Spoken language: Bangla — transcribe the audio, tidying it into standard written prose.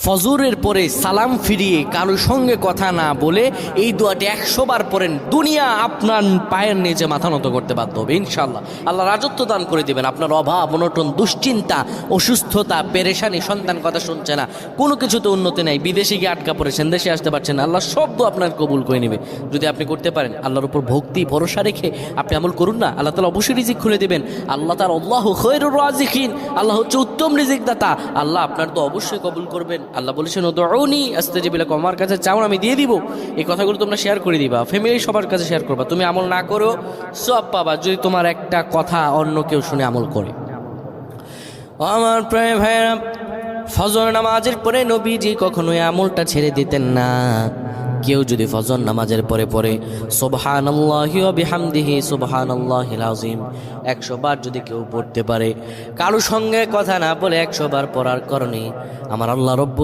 ফজরের পরে সালাম ফিরিয়ে কারোর সঙ্গে কথা না বলে এই দোয়াটি 100 বার পড়েন, দুনিয়া আপনার পায়ের নিচে মাথা নত করতে বাধ্য হবে ইনশাআল্লাহ। আল্লাহ রাজত্ব দান করে দিবেন। আপনার অভাব অনটন, দুশ্চিন্তা, অসুস্থতা, পেরেশানি, সন্তান কথা শুনছে না, কোনো কিছুতে উন্নতি নাই, বিদেশে গিয়ে আটকা পড়েছেন, দেশে আসতে পারছেন না, আল্লাহ সব দোয়া আপনার কবুল করে নেবে যদি আপনি করতে পারেন। আল্লাহর উপর ভক্তি ভরসা রেখে আপনি আমল করুন না, আল্লাহ তাআলা অবশ্যই রিজিক খুলে দেবেন। আল্লাহ তাআলা আল্লাহু খায়রুর রাজিকিন, আল্লাহ হচ্ছে উত্তম রিজিক দাতা। আল্লাহ আপনার তো অবশ্যই কবুল করবেন। আল্লাহ বলেছেন উদউনি আস্তাজিব লাকুম, আমার কাছে চাও আমি দিয়ে দিব। এই কথাগুলো তোমরা শেয়ার করে দিবা, ফ্যামিলি সবার কাছে শেয়ার করবা। তুমি আমল না করো সব পাবা যদি তোমার একটা কথা অন্য কেউ শুনে আমল করে। আমার প্রায় ভাইরা, ফজর নামাজের পরে নবীজি কখনোই আমলটা ছেড়ে দিতেন না। কেউ যদি ফজর নামাজের পরে পরে সুবহানাল্লাহি ওয়া বিহামদিহি সুবহানাল্লাহিল আযীম 100 বার যদি কেউ পড়তে পারে, কারো সঙ্গে কথা না বলে 100 বার পড়ার কারণে আমার আল্লাহ রব্বুল